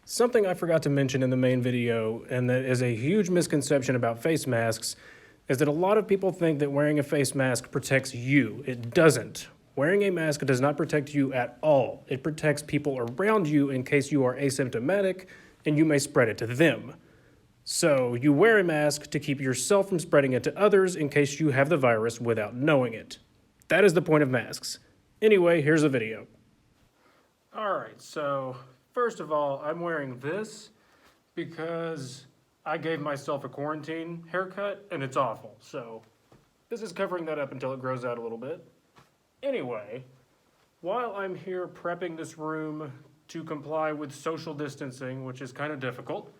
Something I forgot to mention in the main video, and that is a huge misconception about face masks, is that a lot of people think that wearing a face mask protects you. It doesn't. Wearing a mask does not protect you at all. It protects people around you in case you are asymptomatic and you may spread it to them. So you wear a mask to keep yourself from spreading it to others in case you have the virus without knowing it. That is the point of masks. Anyway, here's the video. Alright, so first of all, I'm wearing this because I gave myself a quarantine haircut and it's awful. So this is covering that up until it grows out a little bit. Anyway, while I'm here prepping this room to comply with social distancing, which is kind of difficult,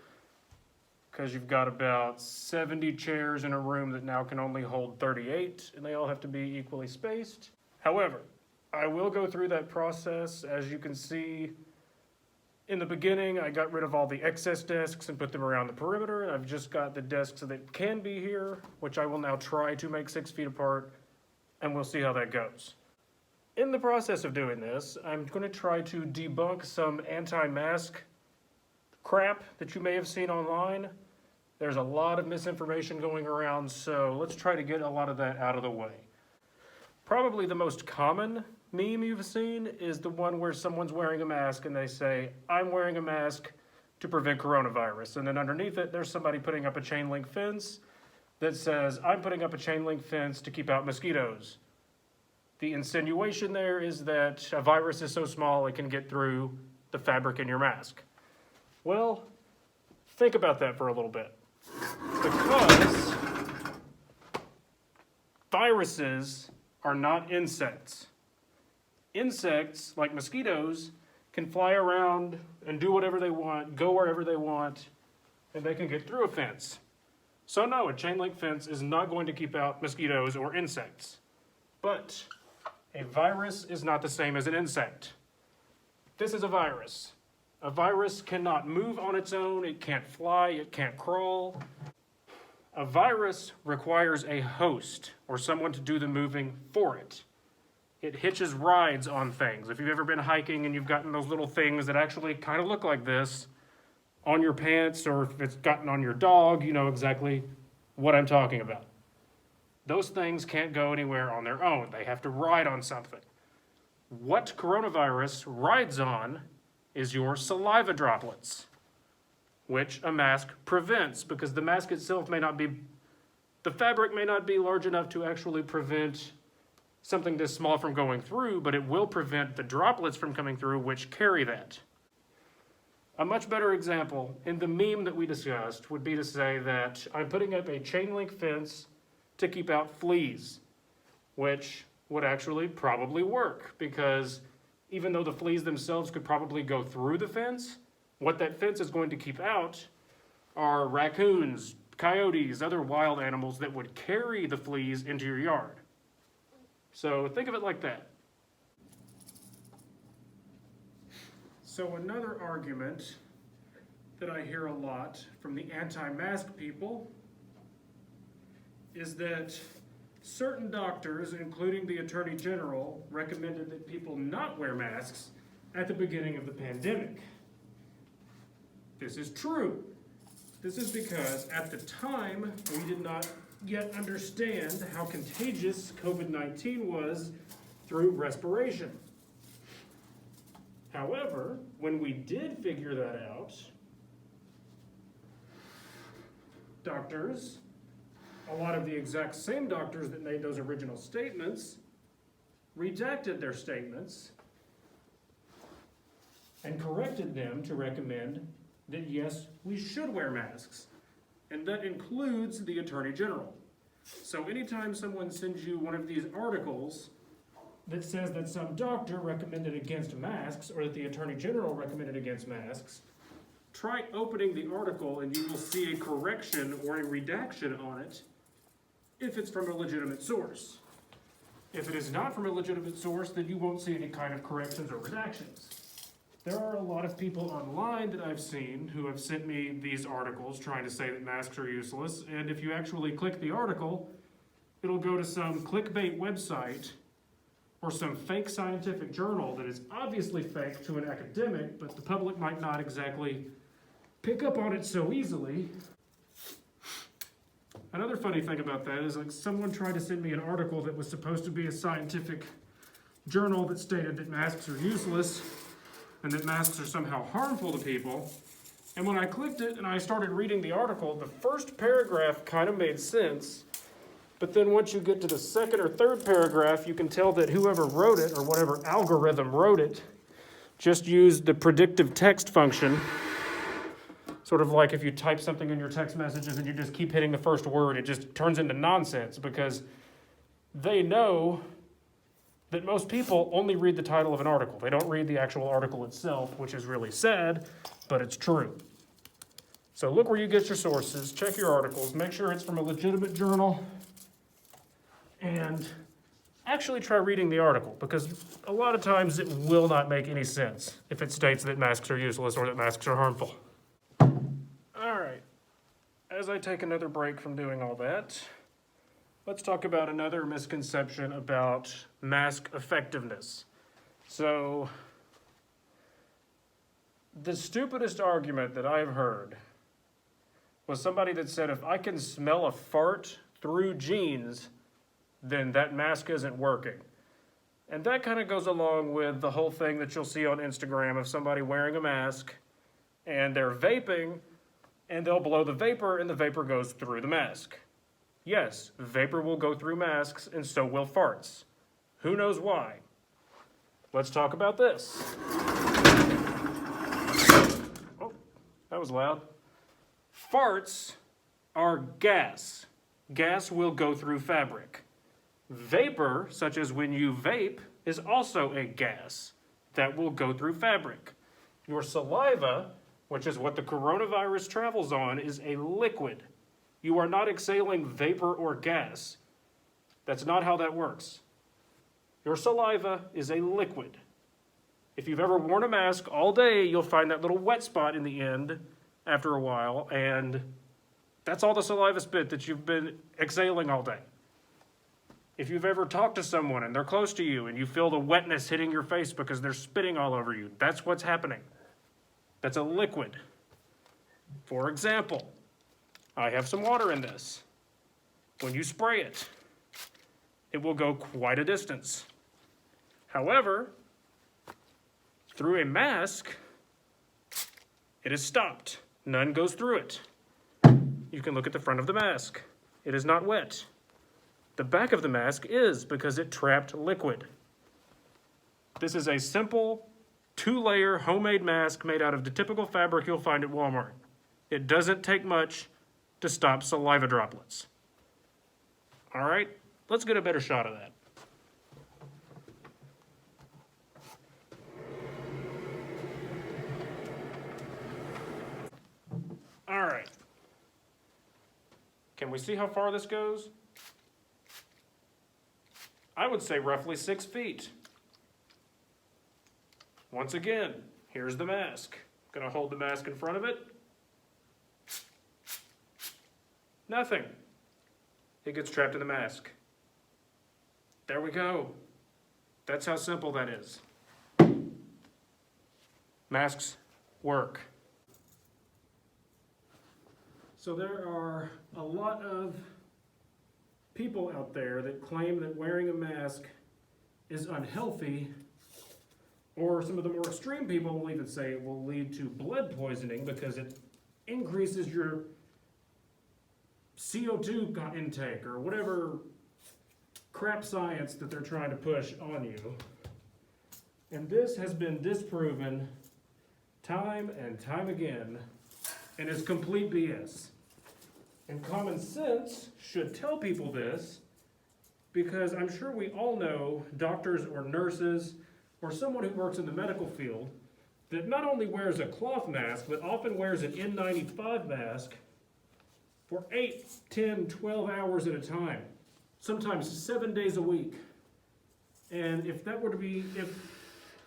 because you've got about 70 chairs in a room that now can only hold 38, and they all have to be equally spaced. However, I will go through that process. As you can see, in the beginning, I got rid of all the excess desks and put them around the perimeter, and I've just got the desks that can be here, which I will now try to make 6 feet apart, and we'll see how that goes. In the process of doing this, I'm going to try to debunk some anti-mask crap that you may have seen online. There's a lot of misinformation going around, so let's try to get a lot of that out of the way. Probably the most common meme you've seen is the one where someone's wearing a mask and they say, "I'm wearing a mask to prevent coronavirus." And then underneath it, there's somebody putting up a chain link fence that says, "I'm putting up a chain link fence to keep out mosquitoes." The insinuation there is that a virus is so small it can get through the fabric in your mask. Well, think about that for a little bit. Because viruses are not insects. Insects, like mosquitoes, can fly around and do whatever they want, go wherever they want, and they can get through a fence. So no, a chain link fence is not going to keep out mosquitoes or insects. But a virus is not the same as an insect. This is a virus. A virus cannot move on its own, it can't fly, it can't crawl. A virus requires a host or someone to do the moving for it. It hitches rides on things. If you've ever been hiking and you've gotten those little things that actually kind of look like this on your pants, or if it's gotten on your dog, you know exactly what I'm talking about. Those things can't go anywhere on their own. They have to ride on something. What coronavirus rides on is your saliva droplets, which a mask prevents, because the mask itself may not be, the fabric may not be large enough to actually prevent something this small from going through, but it will prevent the droplets from coming through, which carry that. A much better example in the meme that we discussed would be to say that I'm putting up a chain link fence to keep out fleas, which would actually probably work, because even though the fleas themselves could probably go through the fence, what that fence is going to keep out are raccoons, coyotes, other wild animals that would carry the fleas into your yard. So think of it like that. So another argument that I hear a lot from the anti-mask people is that certain doctors, including the Attorney General, recommended that people not wear masks at the beginning of the pandemic. This is true. This is because at the time, we did not yet understand how contagious COVID-19 was through respiration. However, when we did figure that out, doctors, a lot of the exact same doctors that made those original statements, redacted their statements and corrected them to recommend that yes, we should wear masks. And that includes the Attorney General. So anytime someone sends you one of these articles that says that some doctor recommended against masks, or that the Attorney General recommended against masks, try opening the article and you will see a correction or a redaction on it if it's from a legitimate source. If it is not from a legitimate source, then you won't see any kind of corrections or redactions. There are a lot of people online that I've seen who have sent me these articles trying to say that masks are useless, and if you actually click the article, it'll go to some clickbait website or some fake scientific journal that is obviously fake to an academic, but the public might not exactly pick up on it so easily. Another funny thing about that is, like, someone tried to send me an article that was supposed to be a scientific journal that stated that masks are useless and that masks are somehow harmful to people. And when I clicked it and I started reading the article, the first paragraph kind of made sense. But then once you get to the second or third paragraph, you can tell that whoever wrote it, or whatever algorithm wrote it, just used the predictive text function. Sort of like if you type something in your text messages and you just keep hitting the first word, it just turns into nonsense, because they know that most people only read the title of an article. They don't read the actual article itself, which is really sad, but it's true. So look where you get your sources, check your articles, make sure it's from a legitimate journal, and actually try reading the article, because a lot of times it will not make any sense if it states that masks are useless or that masks are harmful. All right, as I take another break from doing all that, let's talk about another misconception about mask effectiveness. So, the stupidest argument that I've heard was somebody that said, if I can smell a fart through jeans, then that mask isn't working. And that kind of goes along with the whole thing that you'll see on Instagram of somebody wearing a mask and they're vaping, and they'll blow the vapor and the vapor goes through the mask. Yes, vapor will go through masks and so will farts. Who knows why? Let's talk about this. Oh, that was loud. Farts are gas. Gas will go through fabric. Vapor, such as when you vape, is also a gas that will go through fabric. Your saliva, which is what the coronavirus travels on, is a liquid. You are not exhaling vapor or gas. That's not how that works. Your saliva is a liquid. If you've ever worn a mask all day, you'll find that little wet spot in the end after a while, and that's all the saliva spit that you've been exhaling all day. If you've ever talked to someone and they're close to you and you feel the wetness hitting your face because they're spitting all over you, that's what's happening. That's a liquid. For example, I have some water in this. When you spray it, it will go quite a distance. However, through a mask, it is stopped. None goes through it. You can look at the front of the mask. It is not wet. The back of the mask is, because it trapped liquid. This is a simple 2-layer homemade mask made out of the typical fabric you'll find at Walmart. It doesn't take much to stop saliva droplets. All right, let's get a better shot of that. All right. Can we see how far this goes? I would say roughly 6 feet. Once again, here's the mask. I'm gonna hold the mask in front of it. Nothing. It gets trapped in the mask. There we go. That's how simple that is. Masks work. So there are a lot of people out there that claim that wearing a mask is unhealthy, or some of the more extreme people will even say it will lead to blood poisoning because it increases your CO2 intake, or whatever crap science that they're trying to push on you. And this has been disproven time and time again, and is complete BS. And common sense should tell people this, because I'm sure we all know doctors or nurses or someone who works in the medical field that not only wears a cloth mask, but often wears an N95 mask for 8, 10, 12 hours at a time, sometimes 7 days a week. And if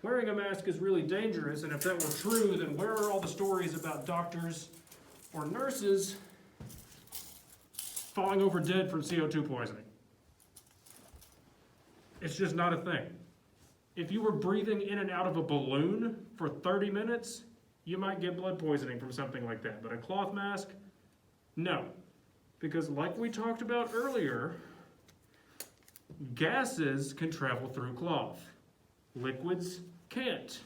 wearing a mask is really dangerous, and if that were true, then where are all the stories about doctors or nurses falling over dead from CO2 poisoning? It's just not a thing. if you were breathing in and out of a balloon for 30 minutes, you might get blood poisoning from something like that. But a cloth mask, no. Because like we talked about earlier, gases can travel through cloth. Liquids can't.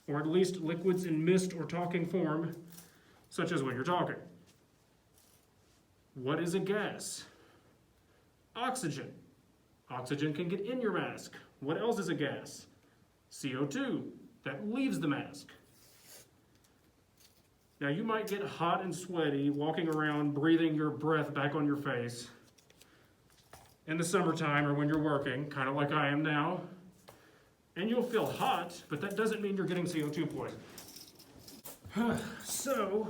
Or at least liquids in mist or talking form, such as when you're talking. What is a gas? Oxygen. Oxygen can get in your mask. What else is a gas? CO2. That leaves the mask. Now you might get hot and sweaty walking around breathing your breath back on your face in the summertime or when you're working, kind of like I am now. And you'll feel hot, but that doesn't mean you're getting CO2 poisoning. So,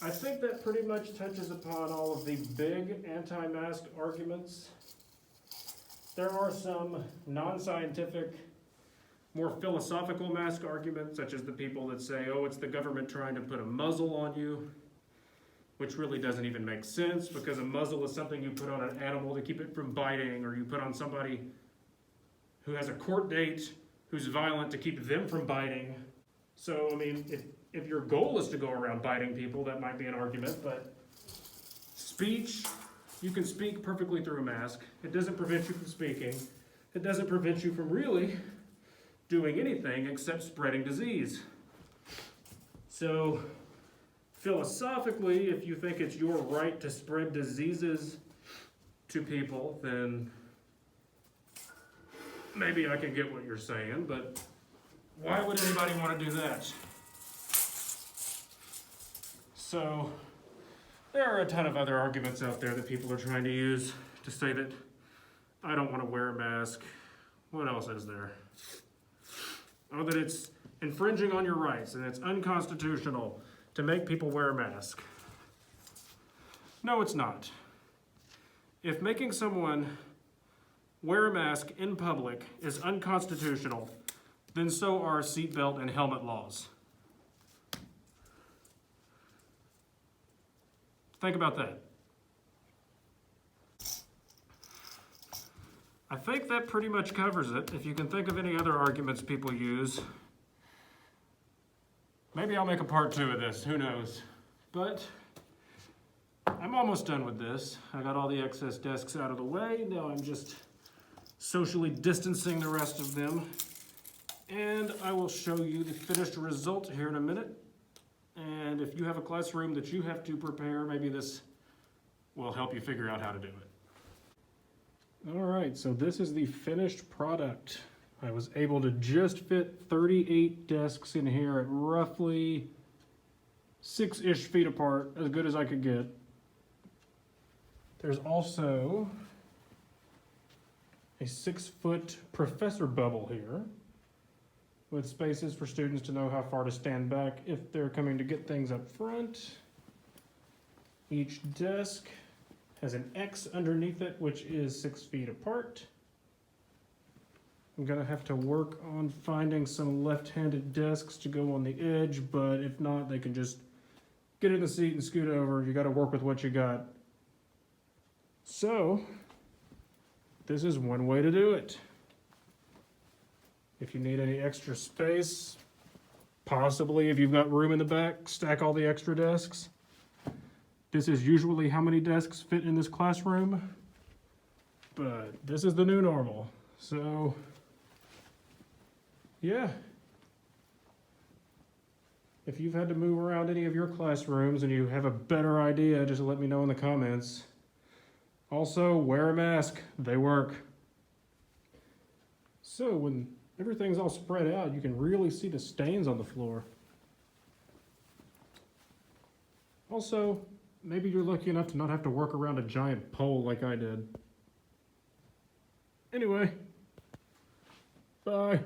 I think that pretty much touches upon all of the big anti-mask arguments. There are some non-scientific, more philosophical mask arguments, such as the people that say, oh, it's the government trying to put a muzzle on you, which really doesn't even make sense, because a muzzle is something you put on an animal to keep it from biting, or you put on somebody who has a court date, who's violent, to keep them from biting. So, I mean, if your goal is to go around biting people, that might be an argument, but speech, you can speak perfectly through a mask. It doesn't prevent you from speaking. It doesn't prevent you from really doing anything except spreading disease. So, philosophically, if you think it's your right to spread diseases to people, then maybe I can get what you're saying, but why would anybody want to do that? So, there are a ton of other arguments out there that people are trying to use to say that I don't want to wear a mask. What else is there? Oh, that it's infringing on your rights and it's unconstitutional to make people wear a mask. No, it's not. If making someone wear a mask in public is unconstitutional, then so are seatbelt and helmet laws. Think about that. I think that pretty much covers it. If you can think of any other arguments people use, maybe I'll make a part 2 of this, who knows. But I'm almost done with this. I got all the excess desks out of the way. Now I'm just socially distancing the rest of them. And I will show you the finished result here in a minute. And if you have a classroom that you have to prepare, maybe this will help you figure out how to do it. All right, so this is the finished product. I was able to just fit 38 desks in here at roughly 6-ish feet apart, as good as I could get. There's also a 6-foot professor bubble here, with spaces for students to know how far to stand back if they're coming to get things up front. Each desk has an X underneath it, which is 6 feet apart. I'm gonna have to work on finding some left-handed desks to go on the edge, but if not, they can just get in the seat and scoot over. You gotta work with what you got. So, this is one way to do it. If you need any extra space, possibly if you've got room in the back, stack all the extra desks. This is usually how many desks fit in this classroom, but this is the new normal. So, yeah. If you've had to move around any of your classrooms and you have a better idea, just let me know in the comments. Also, wear a mask. They work. So, when everything's all spread out, you can really see the stains on the floor. Also, maybe you're lucky enough to not have to work around a giant pole like I did. Anyway, bye.